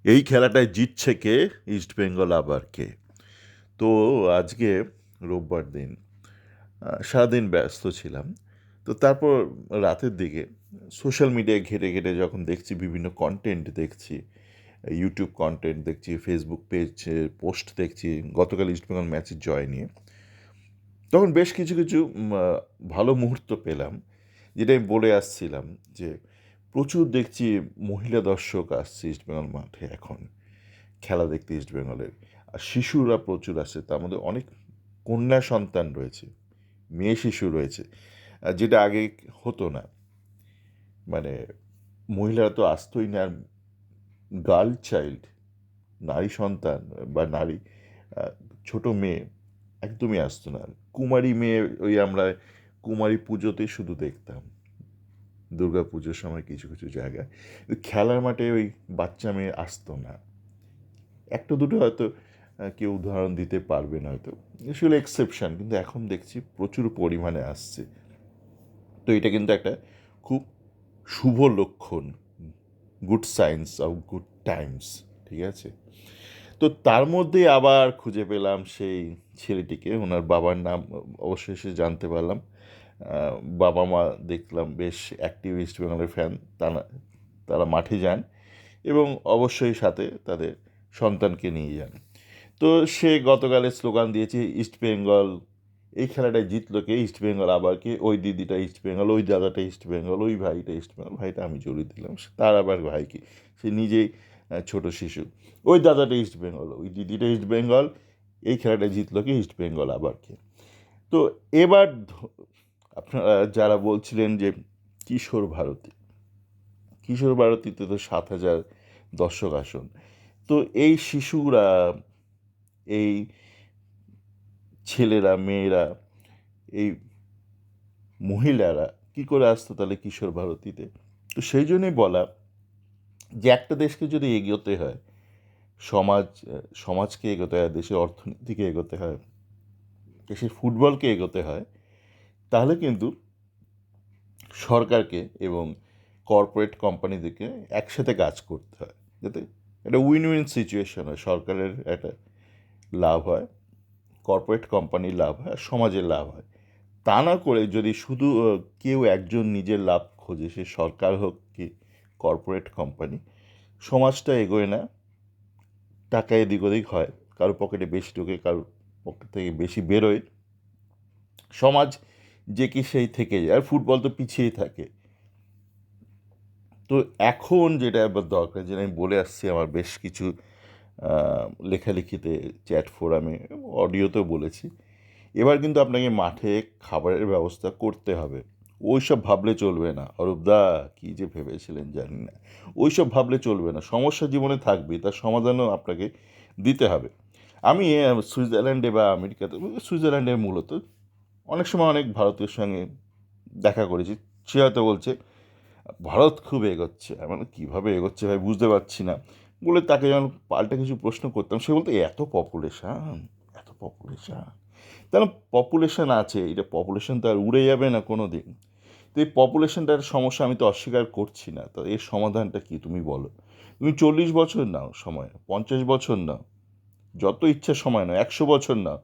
এই খেলাটায় জিতছে কে? ইস্টবেঙ্গল আবার কে? তো আজকে রোববার দিন সারাদিন ব্যস্ত ছিলাম। তো তারপর রাতের দিকে সোশ্যাল মিডিয়ায় ঘেটে ঘেটে যখন দেখছি, বিভিন্ন কন্টেন্ট দেখছি, ইউটিউব কন্টেন্ট দেখছি, ফেসবুক পেজে পোস্ট দেখছি গতকাল ইস্টবেঙ্গল ম্যাচের জয় নিয়ে, তখন বেশ কিছু কিছু ভালো মুহূর্ত পেলাম। যেটা আমি বলে আসছিলাম যে প্রচুর দেখছি মহিলা দর্শক আসছে ইস্টবেঙ্গল মাঠে এখন খেলা দেখতে ইস্টবেঙ্গলের। আর শিশুরা প্রচুর আসছে, তার মধ্যে অনেক কন্যা সন্তান রয়েছে, মেয়ে শিশু রয়েছে, যেটা আগে হতো না। মানে মহিলারা তো আসতোই না। আর গার্ল চাইল্ড, নারী সন্তান বা নারী, আহ, ছোট মেয়ে একদমই আসতো না। কুমারী মেয়ে ওই আমরা কুমারী পুজোতে শুধু দেখতাম, দুর্গা পুজোর সময় কিছু কিছু জায়গায়। খেলার মাঠে ওই বাচ্চা মেয়ে আসতো না। একটা দুটো হয়তো কেউ উদাহরণ দিতে পারবেন হয়তো, সেগুলো এক্সেপশন, কিন্তু এখন দেখছি প্রচুর পরিমাণে আসছে। তো এটা কিন্তু একটা খুব শুভ লক্ষণ, good signs of good Times. ঠিক আছে? তো তার মধ্যে আবার খুঁজে পেলাম সেই ছেলেটিকে, ওনার বাবার নাম অবশেষে জানতে পারলাম। বাবা মা দেখলাম বেশ অ্যাক্টিভ ইস্ট বেঙ্গলের ফ্যান। তারা তারা মাঠে যান এবং অবশ্যই সাথে তাদের সন্তানকে নিয়ে যান। তো সে গতকালে স্লোগান দিয়েছে, ইস্ট বেঙ্গল এই খেলাটায় জিতলো কে? ইস্ট বেঙ্গল আবার কে? ওই দিদিটা ইস্ট বেঙ্গল, ওই দাদাটা ইস্ট বেঙ্গল, ওই ভাইটা ইস্ট বেঙ্গল। ভাইটা আমি জড়িয়ে দিলাম, তার আবার ভাই কি? সে নিজেই ছোট শিশু। ওই দাদাটা ইস্ট বেঙ্গল, ওই দিদিটা ইস্ট বেঙ্গল, এই খেলাটায় জিতলো কে? ইস্ট বেঙ্গল আবার কে? তো এবার আপনারা যারা বলছিলেন যে কিশোর ভারতী, কিশোর ভারতীতে তো 7,000 দর্শক আসন। তো এই শিশুরা, এই ছেলেরা, মেয়েরা, এই মহিলারা কি করে আসতো তাহলে কিশোর ভারতীতে? তো সেই জন্যই বলা যে একটা দেশকে যদি এগোতে হয়, সমাজ সমাজকে এগোতে হয়, দেশের অর্থনীতিকে এগোতে হয়, দেশের ফুটবলকে এগোতে হয়, তাহলে কিন্তু সরকারকে এবং কর্পোরেট কোম্পানিদেরকে একসাথে কাজ করতে হয়, যাতে একটা উইন উইন সিচুয়েশন হয়। সরকারের একটা লাভ হয়, কর্পোরেট কোম্পানির লাভ হয়, আর সমাজের লাভ হয়। তা না করে যদি শুধু কেউ একজন নিজের লাভ খোঁজে, সে সরকার হোক কি কর্পোরেট কোম্পানি, সমাজটা এগোয় না। টাকা এদিক ওদিক হয়, কারোর পকেটে বেশি ঢোকে, কারোর পকেট থেকে বেশি বেরোয়, সমাজ যে কি সেই থেকে যায়, আর ফুটবল তো পিছিয়েই থাকে। তো এখন যেটা এবার দরকার, যেটা আমি বলে আসছি আমার বেশ কিছু লেখালেখিতে, চ্যাট ফোরামে, অডিওতেও বলেছি, এবার কিন্তু আপনাকে মাঠে খাবারের ব্যবস্থা করতে হবে। ওইসব ভাবলে চলবে না। অরূপদা কী যে ভেবেছিলেন জানি না। ওইসব ভাবলে চলবে না। সমস্যা জীবনে থাকবেই, তার সমাধানও আপনাকে দিতে হবে। আমি সুইজারল্যান্ডে বা আমেরিকাতে, সুইজারল্যান্ডে মূলত অনেক সময় অনেক ভারতীয়র সঙ্গে দেখা করেছি। সে হয়তো বলছে ভারত খুব এগোচ্ছে। আমি বললাম, কীভাবে এগোচ্ছে ভাই বুঝতে পারছি না। বলে তাকে যখন পাল্টা কিছু প্রশ্ন করতাম, সে বলতো এত পপুলেশান, এত পপুলেশান। তাহলে পপুলেশন আছে, এটা পপুলেশন তো আর উড়ে যাবে না কোনো দিন। তো এই পপুলেশনটার সমস্যা আমি তো অস্বীকার করছি না, তো এর সমাধানটা কি তুমি বলো? তুমি 40 বছর নাও সময়, 50 বছর নাও, যত ইচ্ছা সময় নাও, 100 বছর নাও,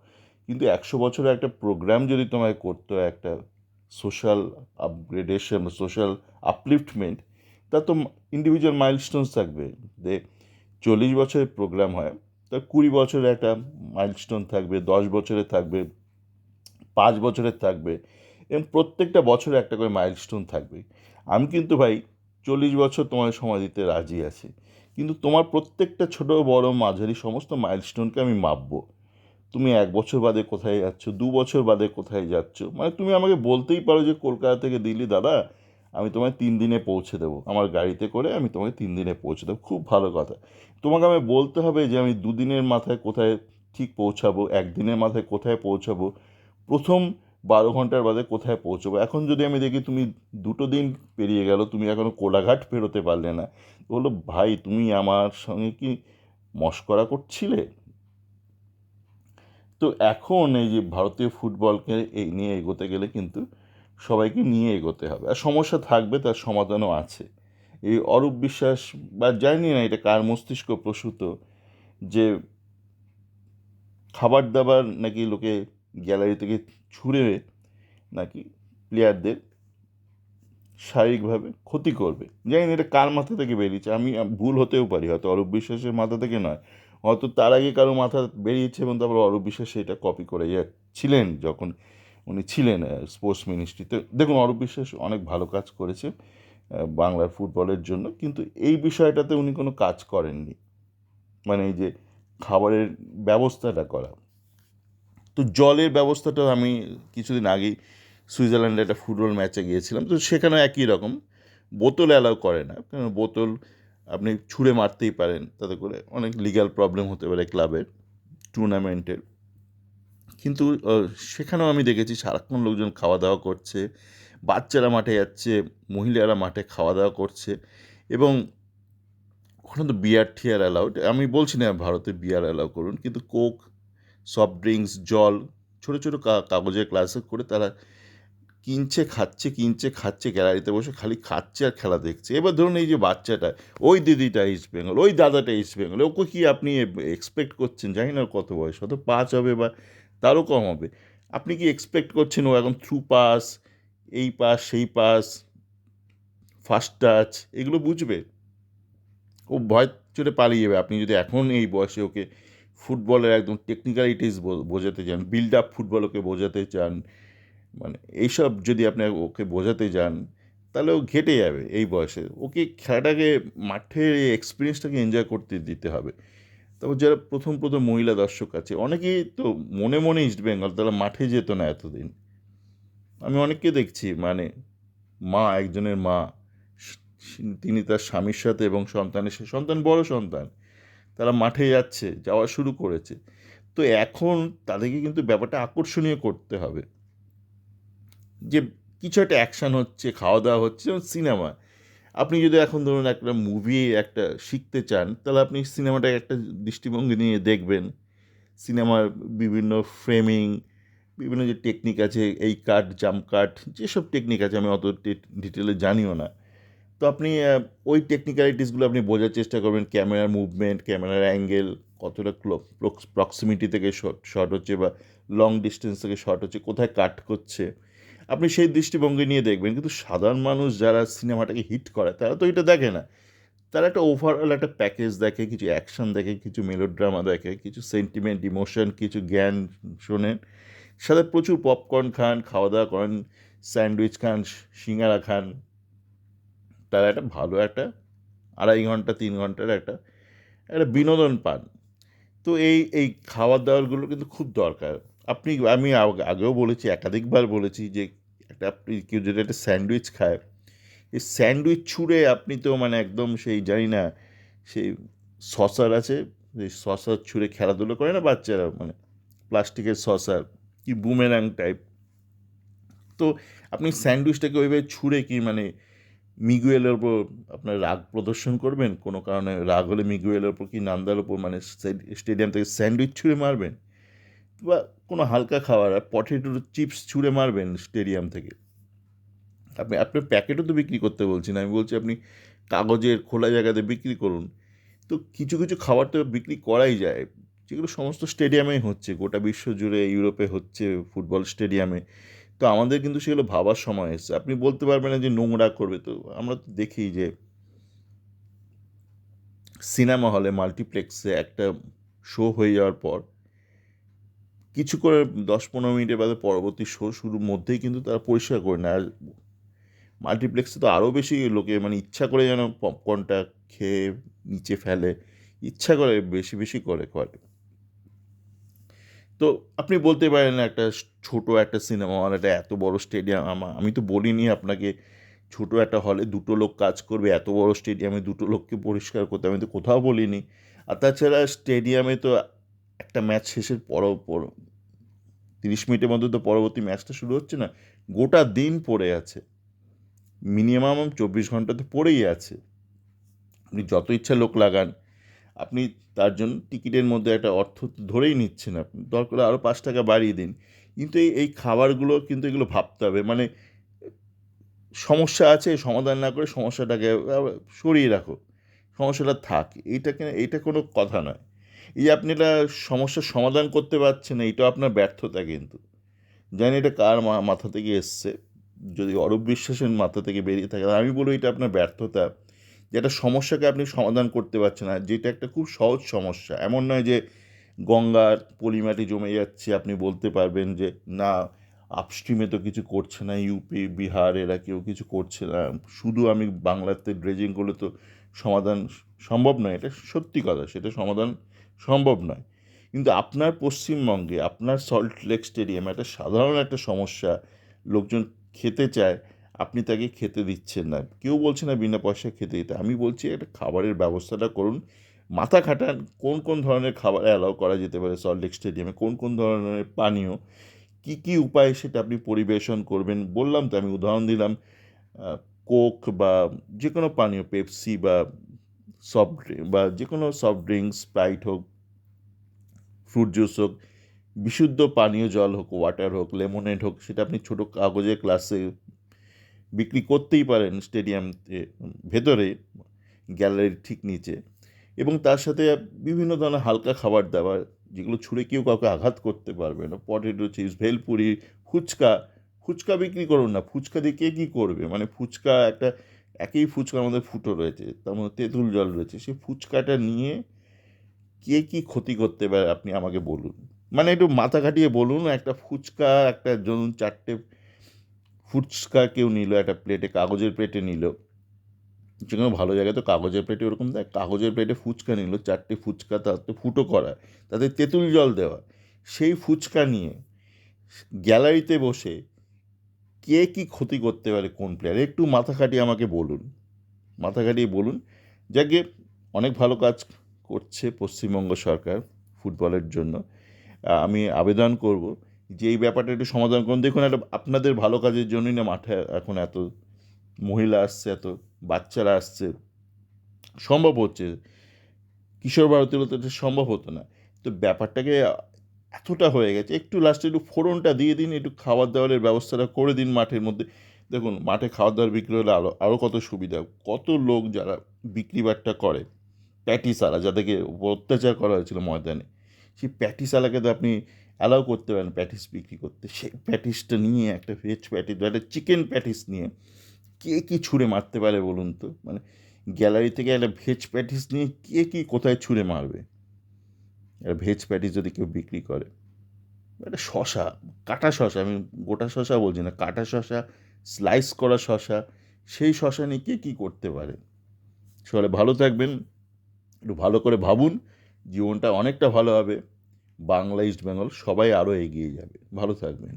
কিন্তু 100 বছরের একটা প্রোগ্রাম যদি তোমায় করতে হয়, একটা সোশ্যাল আপগ্রেডেশন, সোশ্যাল আপলিফটমেন্ট, তা তো ইন্ডিভিজুয়াল মাইলস্টোনস থাকবে। যে 40 বছরের প্রোগ্রাম হয়, তার 20 বছরের একটা মাইলস্টোন থাকবে, 10 বছরের থাকবে, 5 বছরের থাকবে, এবং প্রত্যেকটা বছরে একটা করে মাইলস্টোন থাকবে। আমি কিন্তু ভাই 40 বছর তোমায় সময় দিতে রাজি আছি, কিন্তু তোমার প্রত্যেকটা ছোট বড় মাঝারি সমস্ত মাইলস্টোনকে আমি মাপবো। তুমি 1 বছর বাদে কোথায় যাচ্ছ, 2 বছর বাদে কোথায় যাচ্ছ, মানে তুমি আমাকে বলতেই পারো যে কলকাতা থেকে দিল্লি দাদা, আমি তোমায় 3 দিনে পৌঁছে দেবো, আমার গাড়িতে করে আমি তোমাকে 3 দিনে পৌঁছে দেবো, খুব ভালো কথা। তোমাকে আমি বলতে হবে যে আমি 2 দিনের মাথায় কোথায় ঠিক পৌঁছাবো, 1 দিনের মাথায় কোথায় পৌঁছাবো, প্রথম 12 ঘন্টার বাদে কোথায় পৌঁছবো। এখন যদি আমি দেখি তুমি 2 দিন পেরিয়ে গেল, তুমি এখনও কোলাঘাট পেরোতে পারলে না, তো বললো ভাই তুমি আমার সঙ্গে কি মশকরা করছিলে? তো এখন এই যে ভারতীয় ফুটবলকে এই নিয়ে এগোতে গেলে কিন্তু সবাইকে নিয়ে এগোতে হবে, আর সমস্যা থাকবে, তার সমাধানও আছে। এই অরূপ বিশ্বাস বা জানি না এটা কার মস্তিষ্ক প্রসূত, যে খাবার দাবার নাকি লোকে গ্যালারি থেকে ছুঁড়ে নাকি প্লেয়ারদের শারীরিকভাবে ক্ষতি করবে। জানি না এটা কার মাথা থেকে বেরিয়েছে, আমি ভুল হতেও পারি, হয়তো অরূপ বিশ্বাসের মাথা থেকে নয়, হয়তো তার আগে কারো মাথা বেরিয়েছে এবং তারপর অরূপ বিশ্বাস এটা কপি করে ছিলেন যখন উনি ছিলেন স্পোর্টস মিনিস্ট্রিতে। দেখুন, অরূপ বিশ্বাস অনেক ভালো কাজ করেছে বাংলার ফুটবলের জন্য, কিন্তু এই বিষয়টাতে উনি কোনো কাজ করেননি, মানে এই যে খাবারের ব্যবস্থাটা করা। তো জলের ব্যবস্থাটা আমি কিছুদিন আগেই সুইজারল্যান্ডে একটা ফুটবল ম্যাচে গিয়েছিলাম, তো সেখানেও একই রকম, বোতল অ্যালাউ করে না, কারণ বোতল আপনি ছুঁড়ে মারতেই পারেন, তাতে করে অনেক লিগ্যাল প্রবলেম হতে পারে ক্লাবের, টুর্নামেন্টের। কিন্তু সেখানেও আমি দেখেছি সারাক্ষণ লোকজন খাওয়া দাওয়া করছে, বাচ্চারা মাঠে যাচ্ছে, মহিলারা মাঠে খাওয়া দাওয়া করছে, এবং ওখানে তো বিয়ার ঠিয়ার অ্যালাউড, আমি বলছি না ভারতে বিয়ার অ্যালাউ করুন, কিন্তু কোক, সফট ড্রিঙ্কস, জল ছোটো ছোটো কাগজের গ্লাসে করে তারা কিনছে খাচ্ছে, গ্যালারিতে বসে খালি খাচ্ছে আর খেলা দেখছে। এবার ধরুন এই যে বাচ্চাটা, ওই দিদিটা ইস্ট বেঙ্গল, ওই দাদাটা ইস্ট বেঙ্গল, ওকে কি আপনি এক্সপেক্ট করছেন, জানি না কত বয়স, হয়তো 5 হবে বা তারও কম হবে, আপনি কি এক্সপেক্ট করছেন ও এখন থ্রু পাস, এই পাস সেই পাস, ফার্স্ট টাচ এগুলো বুঝবে? ও ভয় চলে পালিয়ে যাবে আপনি যদি এখন এই বয়সে ওকে ফুটবলের একদম টেকনিক্যালিটিস বোঝাতে চান, বিল্ড আপ ফুটবল ওকে বোঝাতে চান, মানে এইসব যদি আপনি ওকে বোঝাতে যান, তাহলে ও ঘেটে যাবে এই বয়সে। ওকে খেলাটাকে, মাঠের এই এক্সপিরিয়েন্সটাকে এনজয় করতে দিতে হবে। তারপর যারা প্রথম প্রথম মহিলা দর্শক আছে, অনেকেই তো মনে মনে ইস্ট বেঙ্গল, তারা মাঠে যেত না এতদিন। আমি অনেককে দেখছি, মানে একজনের মা, তিনি তার স্বামীর সাথে এবং সন্তানের সাথে, সন্তান বড় সন্তান, তারা মাঠে যাওয়া শুরু করেছে। তো এখন তাদেরকে কিন্তু ব্যাপারটা আকর্ষণীয় করতে হবে, যে কিছু একটা অ্যাকশান হচ্ছে, খাওয়া দাওয়া হচ্ছে, যেমন সিনেমা। আপনি যদি এখন ধরুন একটা মুভি একটা শিখতে চান, তাহলে আপনি সিনেমাটাকে একটা দৃষ্টিভঙ্গি নিয়ে দেখবেন। সিনেমার বিভিন্ন ফ্রেমিং, বিভিন্ন যে টেকনিক আছে, এই কাট জাম্প কাট, যেসব টেকনিক আছে আমি অত ডিটেলে জানিও না। তো আপনি ওই টেকনিক্যালিটিসগুলো আপনি বোঝার চেষ্টা করবেন, ক্যামেরার মুভমেন্ট, ক্যামেরার অ্যাঙ্গেল, কতটা প্রক্সিমিটি থেকে শট হচ্ছে বা লং ডিস্টেন্স থেকে শট হচ্ছে, কোথায় কাট করছে, আপনি সেই দৃষ্টিভঙ্গি নিয়ে দেখবেন। কিন্তু সাধারণ মানুষ যারা সিনেমাটাকে হিট করে, তারা তো এটা দেখে না। তারা একটা ওভারঅল একটা প্যাকেজ দেখে, কিছু অ্যাকশন দেখে, কিছু মেলোড্রামা দেখে, কিছু সেন্টিমেন্ট, ইমোশন, কিছু জ্ঞান শোনেন, সাথে প্রচুর পপকর্ন খান, খাওয়া দাওয়া করেন, স্যান্ডউইচ খান, সিঙ্গারা খান, তারা একটা ভালো একটা 2.5 ঘন্টা 3 ঘন্টার একটা একটা বিনোদন পান। তো এই খাবার দাবারগুলো কিন্তু খুব দরকার। আমি আগেও বলেছি, একাধিকবার বলেছি, যে আপনি কেউ যদি একটা স্যান্ডউইচ খায়, এই স্যান্ডউইচ ছুঁড়ে আপনি তো মানে একদম সেই জানি না, সেই সসার আছে, সেই সসার ছুঁড়ে খেলাধুলো করে না বাচ্চারা, মানে প্লাস্টিকের সসার, কি বুমেরাং টাইপ। তো আপনি স্যান্ডউইচটাকে ওইভাবে ছুঁড়ে কি মানে মিগুয়েলের ওপর আপনার রাগ প্রদর্শন করবেন? কোনো কারণে রাগ হলে মিগুয়েলের ওপর কি নান্দার ওপর, মানে স্টেডিয়াম থেকে স্যান্ডউইচ ছুঁড়ে মারবেন? বা কোনো হালকা খাবার, পটেটো চিপস ছুঁড়ে মারবেন স্টেডিয়াম থেকে? আপনার প্যাকেটও তো বিক্রি করতে বলছি না, আমি বলছি আপনি কাগজের খোলা জায়গাতে বিক্রি করুন। তো কিছু কিছু খাবার তো বিক্রি করাই যায়, যেগুলো সমস্ত স্টেডিয়ামেই হচ্ছে, গোটা বিশ্ব জুড়ে, ইউরোপে হচ্ছে ফুটবল স্টেডিয়ামে। তো আমাদের কিন্তু সেগুলো ভাবার সময় এসেছে। আপনি বলতে পারবেন না যে নোংরা করবে, তো আমরা তো দেখি যে সিনেমা হলে, মাল্টিপ্লেক্সে একটা শো হয়ে যাওয়ার পর কিছু করে 10-15 মিনিটের বাদে পরবর্তী শো শুরুর মধ্যেই কিন্তু তারা পরিষ্কার করে নেয়। আর মাল্টিপ্লেক্সে তো আরও বেশি লোকে মানে ইচ্ছা করে যেন পপকর্নটা খেয়ে নিচে ফেলে, ইচ্ছা করে বেশি বেশি করে। তো আপনি বলতে পারেন একটা ছোট একটা সিনেমা হল, একটা এত বড় স্টেডিয়াম, আমি তো বলিনি আপনাকে ছোট একটা হলে 2টো লোক কাজ করবে, এত বড় স্টেডিয়ামে 2টো লোককে পরিষ্কার করতে আমি তো কোথাও বলিনি। আর তাছাড়া স্টেডিয়ামে তো একটা ম্যাচ শেষের পর 30 মিনিটের মধ্যে তো পরবর্তী ম্যাচটা শুরু হচ্ছে না, গোটা দিন পড়ে আছে, মিনিমাম 24 ঘন্টা তো পড়েই আছে। আপনি যত ইচ্ছা লোক লাগান, আপনি তার জন্য টিকিটের মধ্যে একটা অর্থ তো ধরেই নিচ্ছেন, আপনি দরকার হলে আরও 5 টাকা বাড়িয়ে দিন। কিন্তু এই খাবারগুলো কিন্তু এগুলো ভাবতে হবে, মানে সমস্যা আছে, সমাধান না করে সমস্যাটাকে সরিয়ে রাখো, সমস্যাটা থাক, এইটা কোনো কথা নয়। এই যে আপনি একটা সমস্যার সমাধান করতে পারছেন না, এইটা আপনার ব্যর্থতা কিন্তু। জানি এটা কার মাথা থেকে এসছে, যদি অরূপ বিশ্বাসের মাথা থেকে বেরিয়ে থাকে, আমি বলবো এটা আপনার ব্যর্থতা, যে একটা সমস্যাকে আপনি সমাধান করতে পারছেন না, যেটা একটা খুব সহজ সমস্যা। এমন নয় যে গঙ্গার পলিমাটি জমে যাচ্ছে, আপনি বলতে পারবেন যে না, আপস্ট্রিমে তো কিছু করছে না, ইউপি বিহার এরা কেউ কিছু করছে না, শুধু আমি বাংলাতে ড্রেজিং করলে তো সমাধান সম্ভব নয়। এটা সত্যি কথা, সেটা সমাধান সম্ভব নয়। কিন্তু আপনার পশ্চিমবঙ্গে, আপনার সল্ট লেক স্টেডিয়ামে একটা সাধারণ একটা সমস্যা, লোকজন খেতে চায়, আপনি তাকে খেতে দিচ্ছেন না। কেউ বলছে না বিনা পয়সায় খেতে দিতে, আমি বলছি একটা খাবারের ব্যবস্থাটা করুন, মাথা খাটান, কোন কোন ধরনের খাবার অ্যালাউ করা যেতে পারে সল্ট লেক স্টেডিয়ামে, কোন কোন ধরনের পানীয়, কী কী উপায়ে সেটা আপনি পরিবেশন করবেন। বললাম তো, আমি উদাহরণ দিলাম, কোক বা যে কোনো পানীয়, পেপসি বা সফট ড্রিঙ্ক বা যে কোনো সফট ড্রিঙ্কস, স্প্রাইট হোক, ফ্রুট জুস হোক, বিশুদ্ধ পানীয় জল হোক, ওয়াটার হোক, লেমনেড হোক, সেটা আপনি ছোটো কাগজের গ্লাসে বিক্রি করতেই পারেন স্টেডিয়াম ভেতরে, গ্যালারির ঠিক নিচে। এবং তার সাথে বিভিন্ন ধরনের হালকা খাবার দাবার, যেগুলো ছুঁড়ে কেউ কাউকে আঘাত করতে পারবে না, পটেটো চিপস, ভেলপুরি, ফুচকা। ফুচকা বিক্রি করুন না, ফুচকা দিয়ে কে কী করবে, মানে ফুচকা একটা, একই ফুচকার মধ্যে ফুটো রয়েছে, তার মধ্যে তেঁতুল জল রয়েছে, সেই ফুচকাটা নিয়ে কে কী ক্ষতি করতে পারে আপনি আমাকে বলুন। মানে একটু মাথা খাটিয়ে বলুন, একটা ফুচকা, একটা ধরুন 4টে ফুচকা কেউ নিল, একটা প্লেটে, কাগজের প্লেটে নিল, যে কোনো ভালো জায়গায় তো কাগজের প্লেটে ওরকম দেয়, কাগজের প্লেটে ফুচকা নিল, 4টে ফুচকা তাতে ফুটো করা, তাতে তেঁতুল জল দেওয়া, সেই ফুচকা নিয়ে গ্যালারিতে বসে কে কী ক্ষতি করতে পারে কোন প্লেয়ার, একটু মাথা খাটিয়ে আমাকে বলুন, মাথা খাটিয়ে বলুন। যাকে অনেক ভালো কাজ করছে পশ্চিমবঙ্গ সরকার ফুটবলের জন্য, আমি আবেদন করব যে এই ব্যাপারটা একটু সমাধান করুন। দেখুন, একটা আপনাদের ভালো কাজের জন্যই না মাঠে এখন এত মহিলা আসছে, এত বাচ্চারা আসছে, সম্ভব হচ্ছে। কিশোর ভারতীর তো এটা সম্ভব হতো না। তো ব্যাপারটাকে এতটা হয়ে গেছে, একটু লাস্টে একটু ফোড়নটা দিয়ে দিন, একটু খাবার দাবারের ব্যবস্থাটা করে দিন মাঠের মধ্যে। দেখুন, মাঠে খাবার দাবার বিক্রি হলে আরও কত সুবিধা, কত লোক যারা বিক্রি বাট্টা করে, প্যাটিসালা যাদেরকে উপর অত্যাচার করা হয়েছিল ময়দানে, সেই প্যাটিসালাকে তো আপনি অ্যালাউ করতে পারেন প্যাটিস বিক্রি করতে। সেই প্যাটিসটা নিয়ে, একটা ভেজ প্যাটিস বা একটা চিকেন প্যাটিস নিয়ে কে কী ছুঁড়ে মারতে পারে বলুন তো। মানে গ্যালারি থেকে একটা ভেজ প্যাটিস নিয়ে কে কী কোথায় ছুঁড়ে মারবে, একটা ভেজ প্যাটিস যদি কেউ বিক্রি করে। একটা শশা, কাটা শশা, আমি গোটা শশা বলছি না, কাটা শশা, স্লাইস করা শশা, সেই শশা নিয়ে কে কী করতে পারে। সবাই ভালো থাকবেন, একটু ভালো করে ভাবুন, জীবনটা অনেকটা ভালো হবে, বাংলা, ইস্ট বেঙ্গল সবাই আরও এগিয়ে যাবে। ভালো থাকবেন।